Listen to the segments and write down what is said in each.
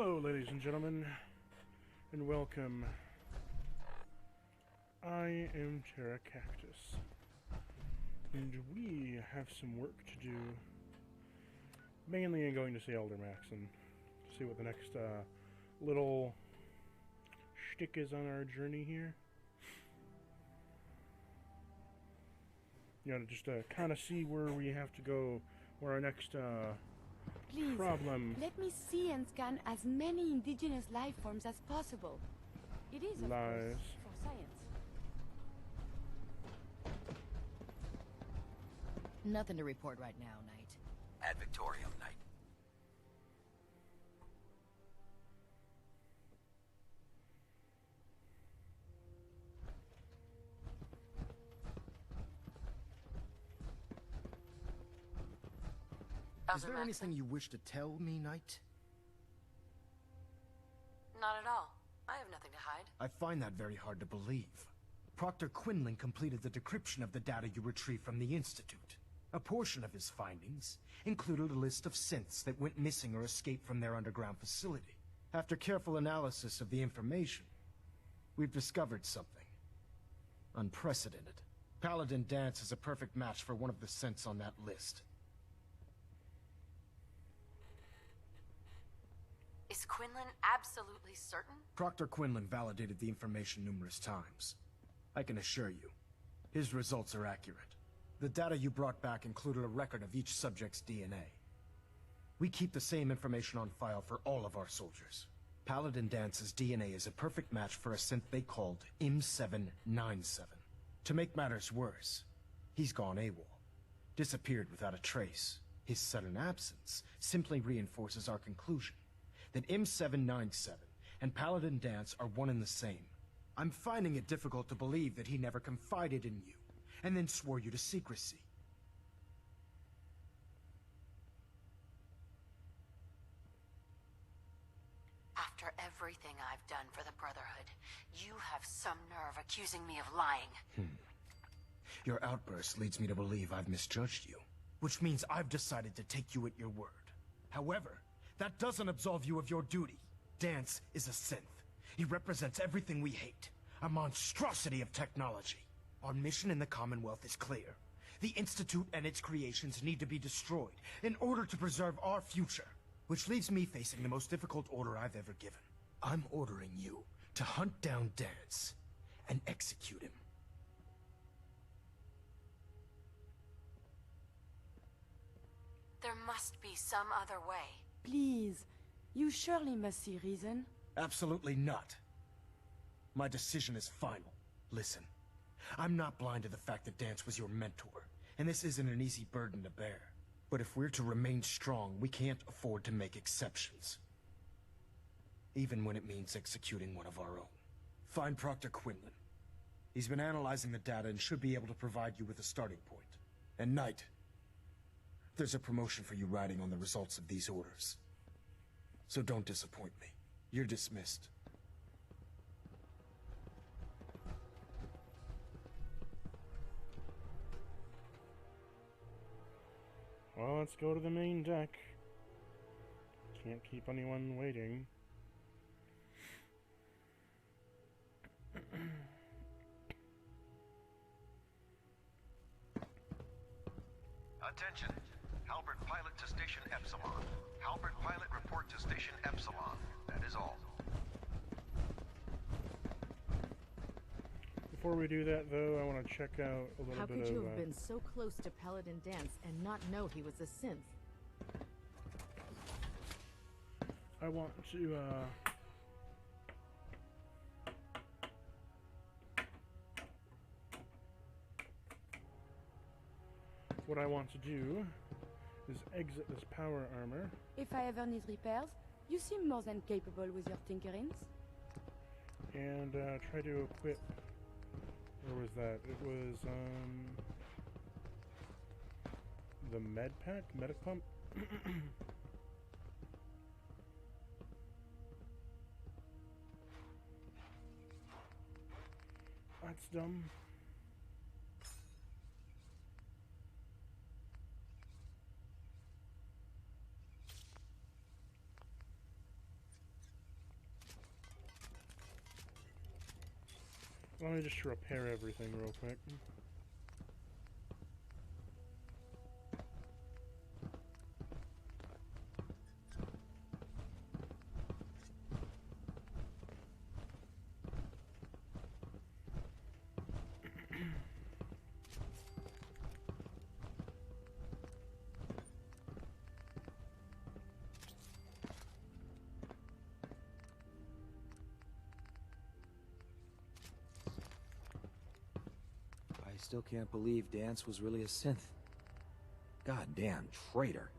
Hello, ladies and gentlemen, and welcome. I am Terra Cactus, and we have some work to do. Mainly I'm going to see Eldermax and see what the next little shtick is on our journey here. You know, just to kind of see where we have to go, where our next Please, problem let me see and scan as many indigenous life forms as possible. It is, of lies. course, for science. Nothing to report right now, Knight. Ad Victorium, Knight. Is there anything you wish to tell me, Knight? Not at all. I have nothing to hide. I find that very hard to believe. Proctor Quinlan completed the decryption of the data you retrieved from the Institute. A portion of his findings included a list of synths that went missing or escaped from their underground facility. After careful analysis of the information, we've discovered something unprecedented. Paladin Danse is a perfect match for one of the synths on that list. Is Quinlan absolutely certain? Proctor Quinlan validated the information numerous times. I can assure you, his results are accurate. The data you brought back included a record of each subject's DNA. We keep the same information on file for all of our soldiers. Paladin Danse's DNA is a perfect match for a synth they called M797. To make matters worse, he's gone AWOL. Disappeared without a trace. His sudden absence simply reinforces our conclusion that M797 and Paladin Danse are one and the same. I'm finding it difficult to believe that he never confided in you, and then swore you to secrecy. After everything I've done for the Brotherhood, you have some nerve accusing me of lying. Your outburst leads me to believe I've misjudged you, which means I've decided to take you at your word. However, that doesn't absolve you of your duty. Danse is a synth. He represents everything we hate. A monstrosity of technology. Our mission in the Commonwealth is clear. The Institute and its creations need to be destroyed in order to preserve our future. Which leaves me facing the most difficult order I've ever given. I'm ordering you to hunt down Danse and execute him. There must be some other way. Please, you surely must see reason. Absolutely not. My decision is final. Listen, I'm not blind to the fact that Danse was your mentor, and this isn't an easy burden to bear. But if we're to remain strong, we can't afford to make exceptions. Even when it means executing one of our own. Find Proctor Quinlan. He's been analyzing the data and should be able to provide you with a starting point. And Knight, there's a promotion for you riding on the results of these orders. So don't disappoint me. You're dismissed. Well, let's go to the main deck. Can't keep anyone waiting. Attention. Halbert pilot to station Epsilon. Halbert pilot report to station Epsilon. That is all. Before we do that, though, I want to check out a little How bit could of... you have been so close to Paladin Danse and not know he was a synth? I want to, what I want to do is exit this power armor. If I ever need repairs, you seem more than capable with your tinkerings. And try to equip... Where was that? It was, the med pack? Medic pump? That's dumb. Let me just repair everything real quick. I still can't believe Dance was really a synth. Goddamn traitor.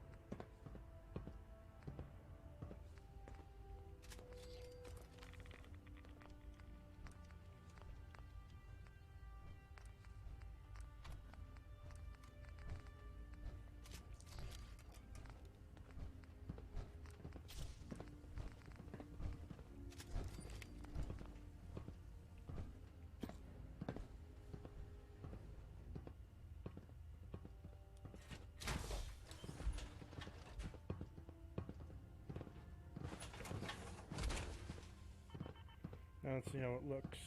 Now let's see how it looks.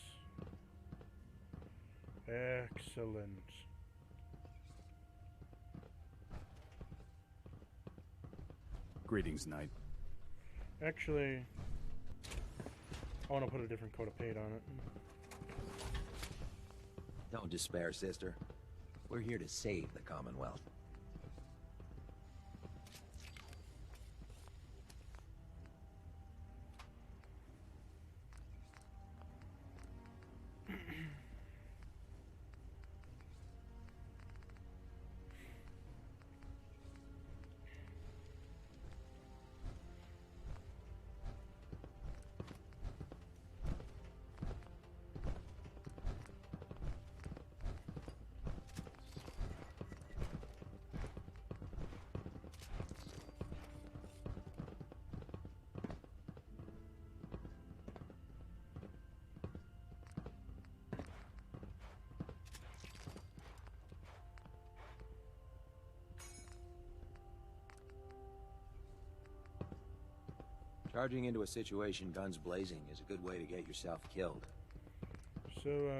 Excellent. Greetings, Knight. Actually, I want to put a different coat of paint on it. Don't despair, sister. We're here to save the Commonwealth. Charging into a situation guns blazing is a good way to get yourself killed. So,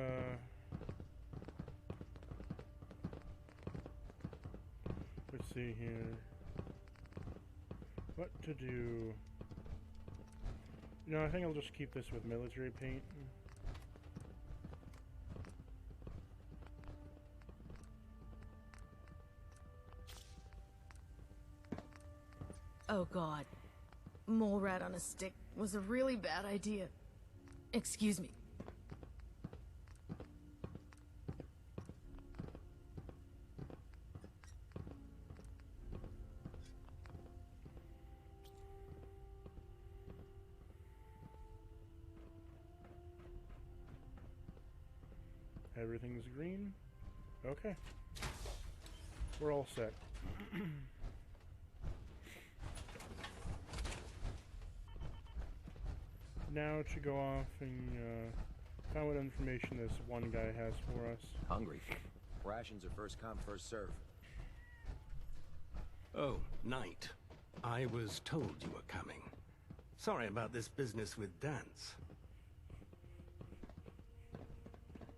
let's see here. What to do? You know, I think I'll just keep this with military paint. Oh god. Mole rat on a stick was a really bad idea. Excuse me. Everything's green. Okay. We're all set. Now to go off and find what information this one guy has for us. Hungry. Rations are first come, first serve. Oh, Knight. I was told you were coming. Sorry about this business with Dance.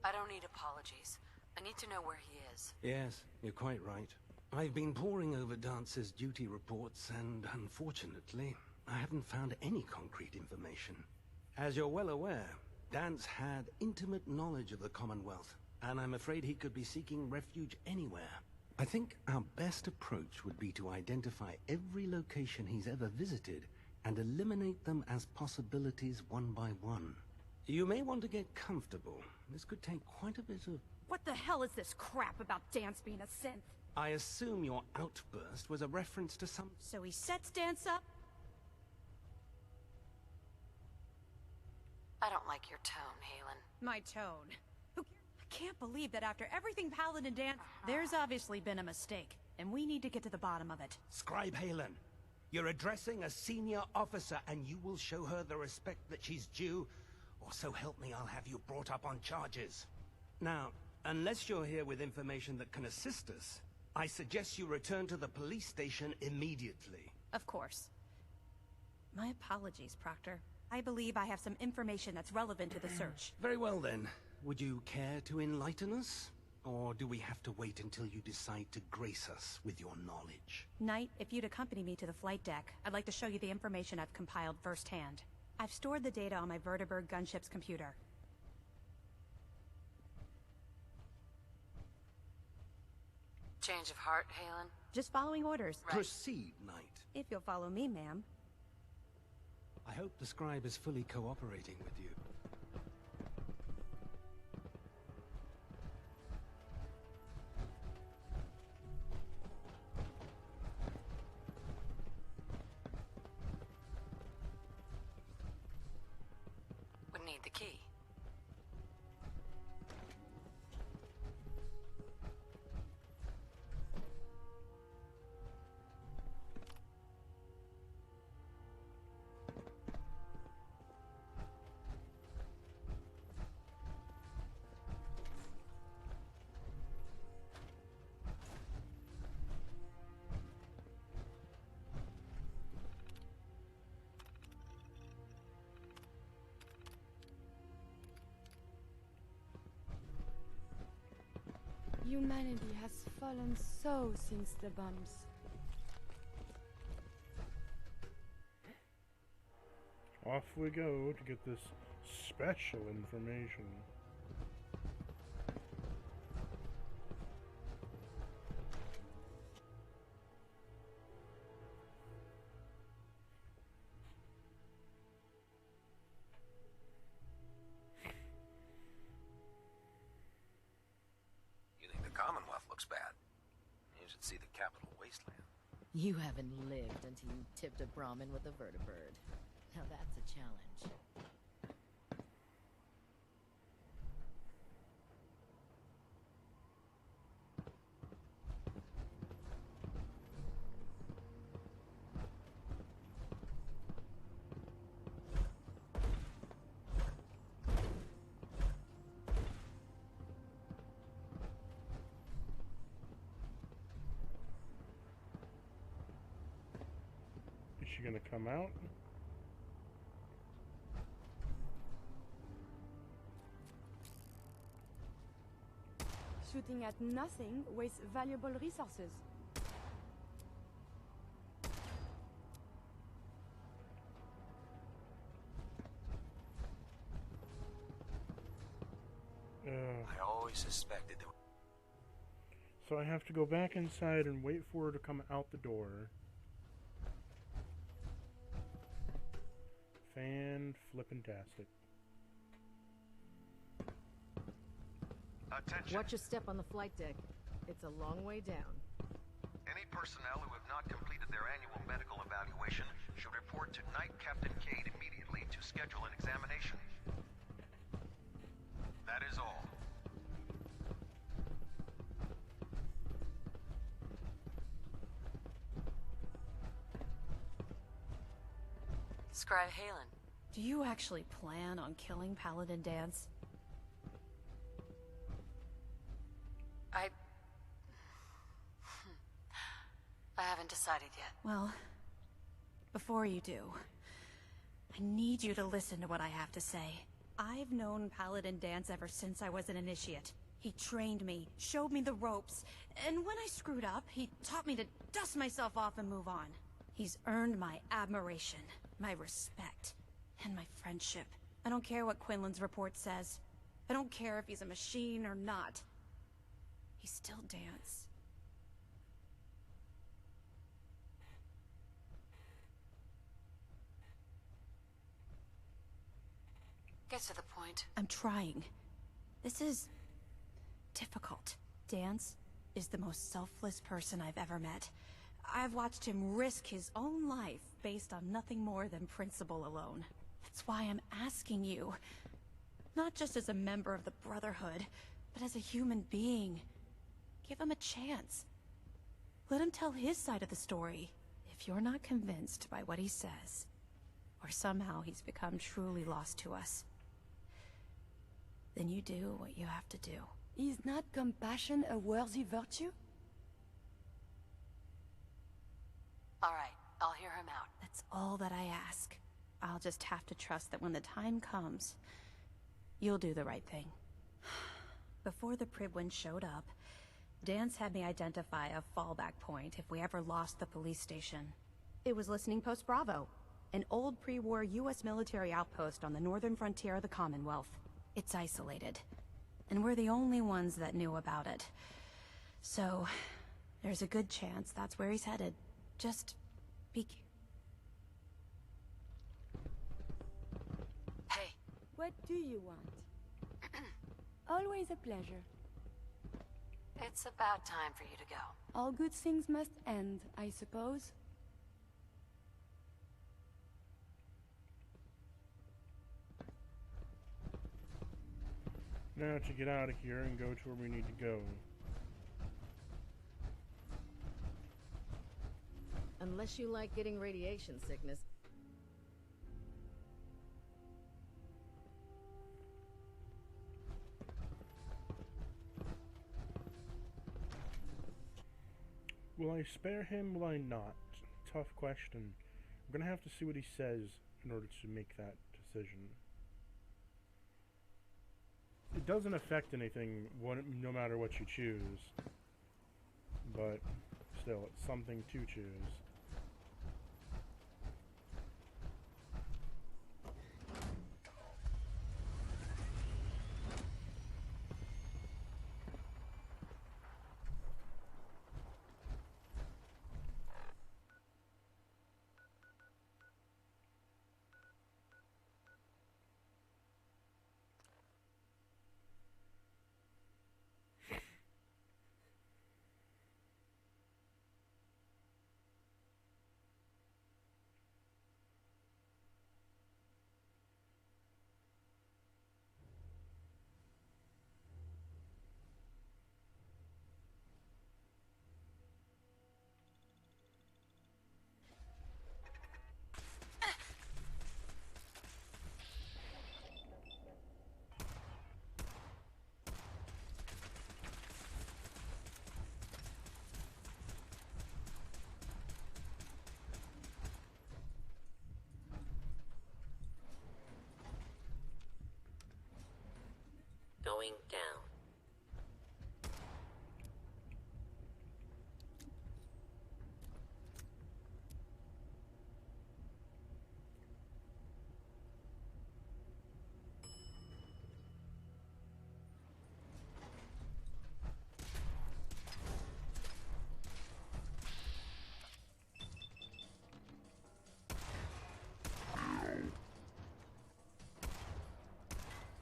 I don't need apologies. I need to know where he is. Yes, you're quite right. I've been poring over Dance's duty reports, and unfortunately, I haven't found any concrete information. As you're well aware, Dance had intimate knowledge of the Commonwealth, and I'm afraid he could be seeking refuge anywhere. I think our best approach would be to identify every location he's ever visited and eliminate them as possibilities one by one. You may want to get comfortable. This could take quite a bit of... What the hell is this crap about Dance being a synth? I assume your outburst was a reference to some... So he sets Dance up? I don't like your tone, Halen. My tone. I can't believe that after everything Paladin and Dance... There's obviously been a mistake, and we need to get to the bottom of it. Scribe Halen, you're addressing a senior officer, and you will show her the respect that she's due, or so help me, I'll have you brought up on charges. Now, unless you're here with information that can assist us, I suggest you return to the police station immediately. Of course. My apologies, Proctor. I believe I have some information that's relevant to the search. Very well then. Would you care to enlighten us? Or do we have to wait until you decide to grace us with your knowledge? Knight, if you'd accompany me to the flight deck, I'd like to show you the information I've compiled firsthand. I've stored the data on my Vertibird gunship's computer. Change of heart, Halen? Just following orders. Right. Proceed, Knight. If you'll follow me, ma'am. I hope the scribe is fully cooperating with you. Would need the key. Humanity has fallen so since the bombs. Off we go to get this special information. You think the Commonwealth looks bad? You should see the capital wasteland. You haven't lived until you tipped a Brahmin with a Vertibird. Now that's a challenge. Is she gonna come out? Shooting at nothing wastes valuable resources. I always suspected there. So I have to go back inside and wait for her to come out the door. Fan-flippin-tastic. Attention. Watch your step on the flight deck. It's a long way down. Any personnel who have not completed their annual medical evaluation should report to Knight Captain Cade immediately to schedule an examination. That is all. Scribe Halen. Do you actually plan on killing Paladin Danse? I haven't decided yet. Well, before you do, I need you to listen to what I have to say. I've known Paladin Danse ever since I was an initiate. He trained me, showed me the ropes, and when I screwed up, he taught me to dust myself off and move on. He's earned my admiration, my respect, and my friendship. I don't care what Quinlan's report says. I don't care if he's a machine or not. He's still Danse. Get to the point. I'm trying. This is difficult. Danse is the most selfless person I've ever met. I've watched him risk his own life based on nothing more than principle alone. That's why I'm asking you. Not just as a member of the Brotherhood, but as a human being. Give him a chance. Let him tell his side of the story. If you're not convinced by what he says, or somehow he's become truly lost to us, then you do what you have to do. Is not compassion a worthy virtue? All right, I'll hear him out. That's all that I ask. I'll just have to trust that when the time comes, you'll do the right thing. Before the Pribwin showed up, Dance had me identify a fallback point if we ever lost the police station. It was Listening Post Bravo, an old pre-war U.S. military outpost on the northern frontier of the Commonwealth. It's isolated, and we're the only ones that knew about it. So, there's a good chance that's where he's headed. Just be... Hey. What do you want? Always a pleasure. It's about time for you to go. All good things must end, I suppose. Now to get out of here and go to where we need to go. Unless you like getting radiation sickness. Will I spare him? Will I not? Tough question. I'm gonna have to see what he says in order to make that decision. It doesn't affect anything no matter what you choose, but still, it's something to choose. Going down.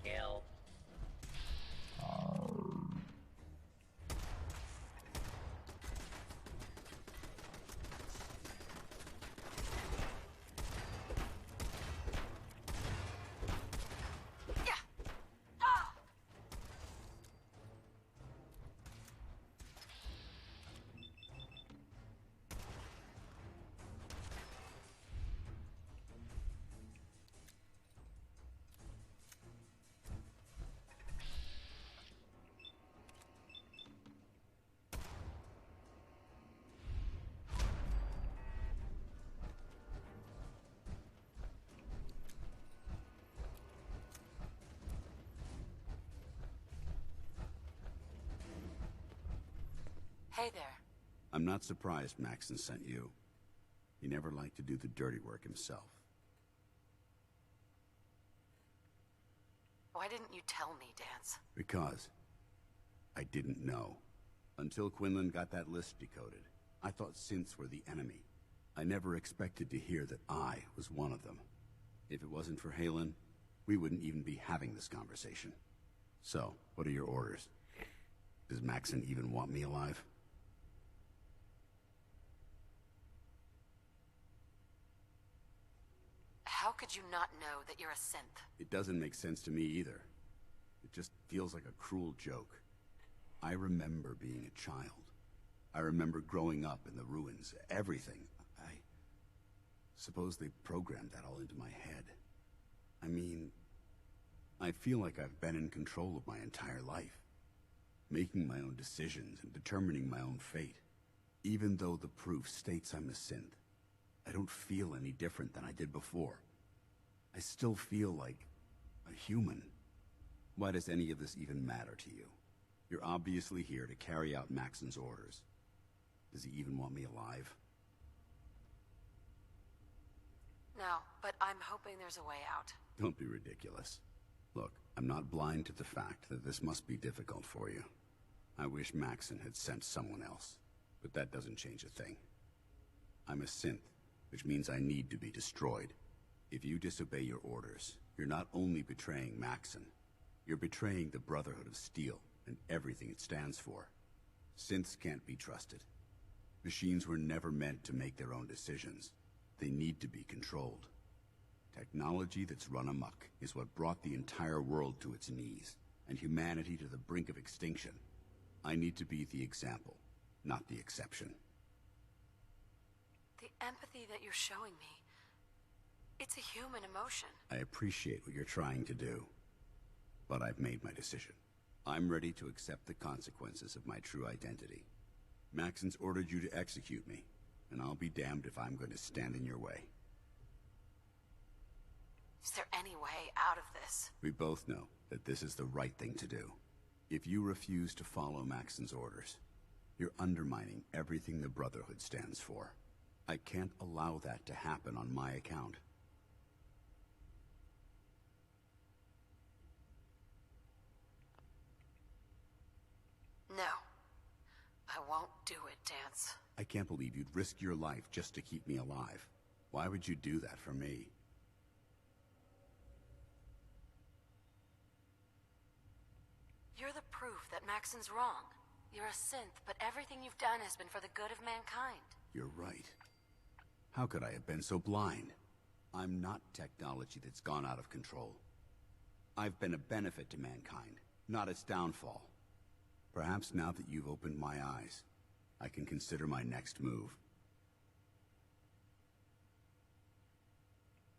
Kill. Hey there. I'm not surprised Maxson sent you. He never liked to do the dirty work himself. Why didn't you tell me, Dance? Because I didn't know. Until Quinlan got that list decoded, I thought synths were the enemy. I never expected to hear that I was one of them. If it wasn't for Haylen, we wouldn't even be having this conversation. So, what are your orders? Does Maxson even want me alive? How could you not know that you're a synth? It doesn't make sense to me either. It just feels like a cruel joke. I remember being a child. I remember growing up in the ruins, everything. I suppose they programmed that all into my head. I mean, I feel like I've been in control of my entire life, making my own decisions and determining my own fate. Even though the proof states I'm a synth, I don't feel any different than I did before. I still feel like a human. Why does any of this even matter to you? You're obviously here to carry out Maxon's orders. Does he even want me alive? No, but I'm hoping there's a way out. Don't be ridiculous. Look, I'm not blind to the fact that this must be difficult for you. I wish Maxon had sent someone else, but that doesn't change a thing. I'm a synth, which means I need to be destroyed. If you disobey your orders, you're not only betraying Maxon, you're betraying the Brotherhood of Steel and everything it stands for. Synths can't be trusted. Machines were never meant to make their own decisions. They need to be controlled. Technology that's run amok is what brought the entire world to its knees, and humanity to the brink of extinction. I need to be the example, not the exception. The empathy that you're showing me, it's a human emotion. I appreciate what you're trying to do, but I've made my decision. I'm ready to accept the consequences of my true identity. Maxon's ordered you to execute me, and I'll be damned if I'm going to stand in your way. Is there any way out of this? We both know that this is the right thing to do. If you refuse to follow Maxon's orders, you're undermining everything the Brotherhood stands for. I can't allow that to happen on my account. No. I won't do it, Dance. I can't believe you'd risk your life just to keep me alive. Why would you do that for me? You're the proof that Maxon's wrong. You're a synth, but everything you've done has been for the good of mankind. You're right. How could I have been so blind? I'm not technology that's gone out of control. I've been a benefit to mankind, not its downfall. Perhaps now that you've opened my eyes, I can consider my next move.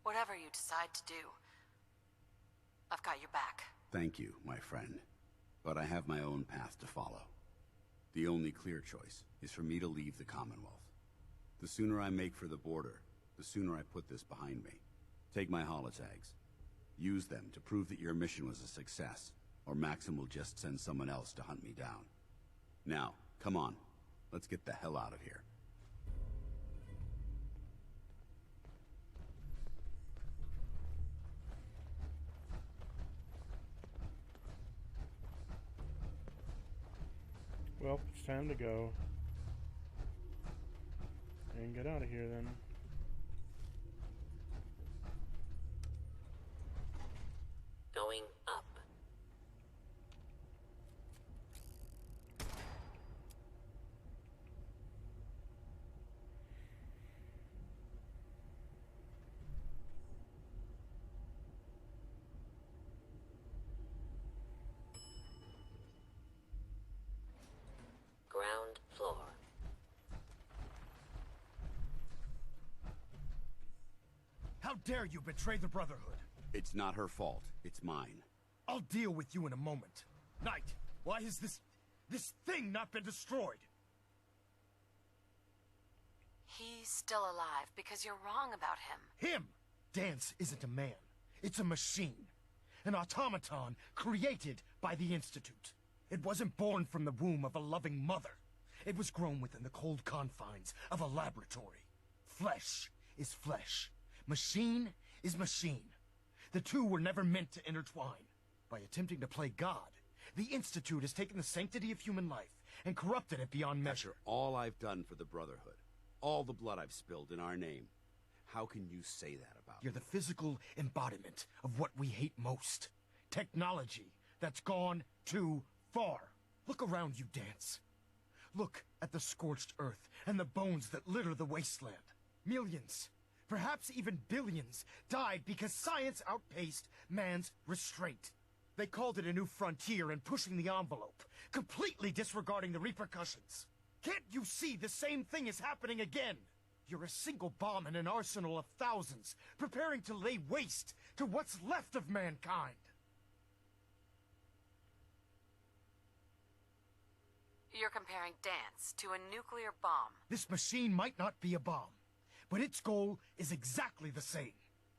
Whatever you decide to do, I've got your back. Thank you, my friend. But I have my own path to follow. The only clear choice is for me to leave the Commonwealth. The sooner I make for the border, the sooner I put this behind me. Take my holotags. Use them to prove that your mission was a success, or Maxon will just send someone else to hunt me down. Now, come on. Let's get the hell out of here. Well, it's time to go. And get out of here then. Going up. Ground floor. How dare you betray the Brotherhood? It's not her fault. It's mine. I'll deal with you in a moment. Knight, why has this thing not been destroyed? He's still alive because you're wrong about him. Him! Dance isn't a man. It's a machine. An automaton created by the Institute. It wasn't born from the womb of a loving mother. It was grown within the cold confines of a laboratory. Flesh is flesh. Machine is machine. The two were never meant to intertwine. By attempting to play God, the Institute has taken the sanctity of human life and corrupted it beyond measure. After all I've done for the Brotherhood, all the blood I've spilled in our name, how can you say that about You're me? the physical embodiment of what we hate most. Technology that's gone too far. Look around you, Dance. Look at the scorched earth and the bones that litter the wasteland. Millions, perhaps even billions, died because science outpaced man's restraint. They called it a new frontier and pushing the envelope, completely disregarding the repercussions. Can't you see the same thing is happening again? You're a single bomb in an arsenal of thousands, preparing to lay waste to what's left of mankind. You're comparing Dance to a nuclear bomb. This machine might not be a bomb, but its goal is exactly the same.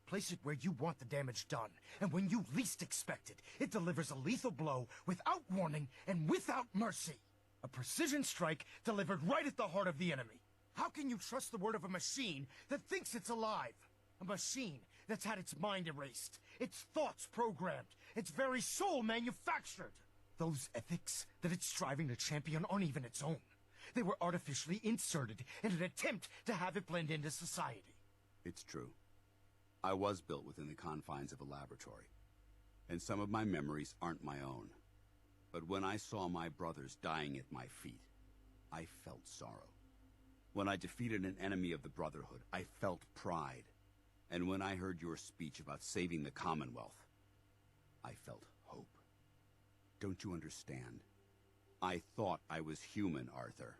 Place it where you want the damage done, and when you least expect it, it delivers a lethal blow without warning and without mercy. A precision strike delivered right at the heart of the enemy. How can you trust the word of a machine that thinks it's alive? A machine that's had its mind erased, its thoughts programmed, its very soul manufactured. Those ethics that it's striving to champion aren't even its own. They were artificially inserted in an attempt to have it blend into society. It's true. I was built within the confines of a laboratory, and some of my memories aren't my own. But when I saw my brothers dying at my feet, I felt sorrow. When I defeated an enemy of the Brotherhood, I felt pride. And when I heard your speech about saving the Commonwealth, I felt hope. Don't you understand? I thought I was human, Arthur.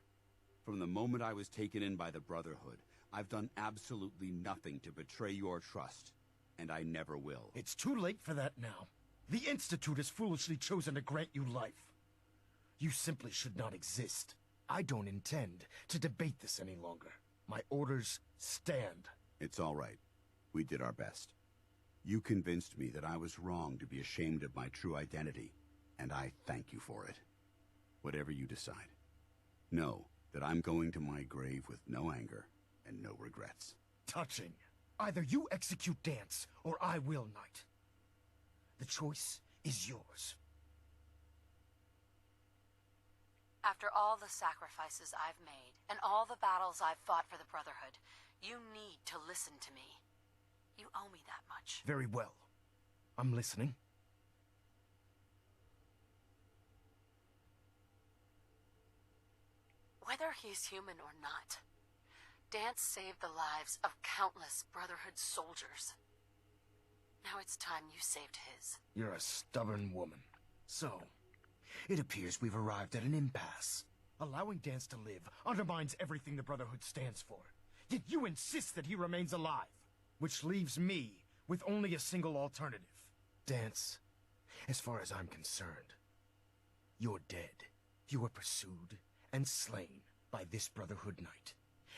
From the moment I was taken in by the Brotherhood, I've done absolutely nothing to betray your trust, and I never will. It's too late for that now. The Institute has foolishly chosen to grant you life. You simply should not exist. I don't intend to debate this any longer. My orders stand. It's all right. We did our best. You convinced me that I was wrong to be ashamed of my true identity, and I thank you for it. Whatever you decide, know that I'm going to my grave with no anger and no regrets. Touching. Either you execute Danse, or I will, Knight. The choice is yours. After all the sacrifices I've made, and all the battles I've fought for the Brotherhood, you need to listen to me. You owe me that much. Very well. I'm listening. Whether he's human or not, Danse saved the lives of countless Brotherhood soldiers. Now it's time you saved his. You're a stubborn woman. So, it appears we've arrived at an impasse. Allowing Danse to live undermines everything the Brotherhood stands for. Yet you insist that he remains alive. Which leaves me with only a single alternative. Danse, as far as I'm concerned, you're dead. You were pursued and slain by this Brotherhood Knight,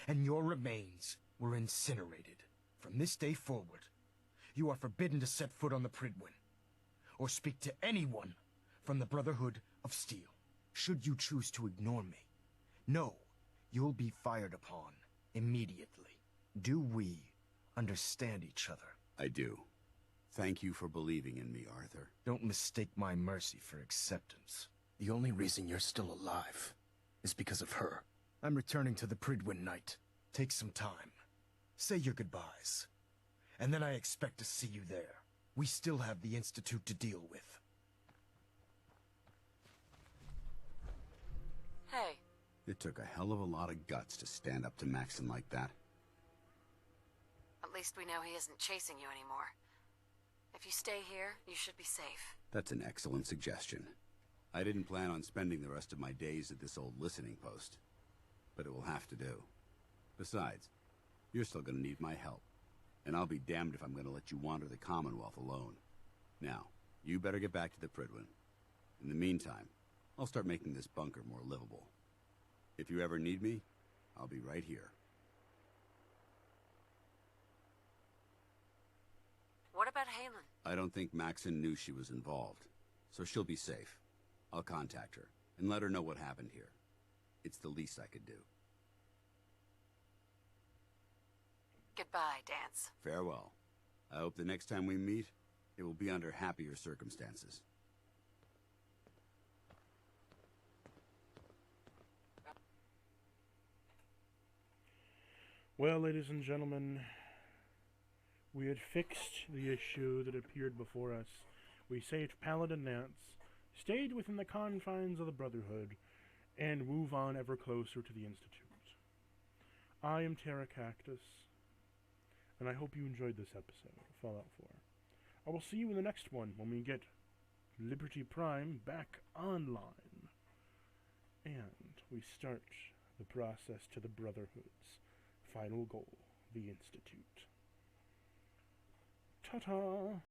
and your remains were incinerated. From this day forward, you are forbidden to set foot on the Prydwen, or speak to anyone from the Brotherhood of Steel. Should you choose to ignore me, know you'll be fired upon immediately. Do we understand each other? I do. Thank you for believing in me, Arthur. Don't mistake my mercy for acceptance. The only reason you're still alive is because of her. I'm returning to the Prydwen Knight. Take some time. Say your goodbyes. And then I expect to see you there. We still have the Institute to deal with. Hey. It took a hell of a lot of guts to stand up to Maxon like that. At least we know he isn't chasing you anymore. If you stay here, you should be safe. That's an excellent suggestion. I didn't plan on spending the rest of my days at this old listening post, but it will have to do. Besides, you're still gonna need my help, and I'll be damned if I'm gonna let you wander the Commonwealth alone. Now, you better get back to the Prydwen. In the meantime, I'll start making this bunker more livable. If you ever need me, I'll be right here. What about Haylen? I don't think Maxon knew she was involved, so she'll be safe. I'll contact her, and let her know what happened here. It's the least I could do. Goodbye, Danse. Farewell. I hope the next time we meet, it will be under happier circumstances. Well, ladies and gentlemen, we had fixed the issue that appeared before us. We saved Paladin Danse, stayed within the confines of the Brotherhood, and move on ever closer to the Institute. I am Terra Cactus, and I hope you enjoyed this episode of Fallout 4. I will see you in the next one when we get Liberty Prime back online, and we start the process to the Brotherhood's final goal, the Institute. Ta-ta!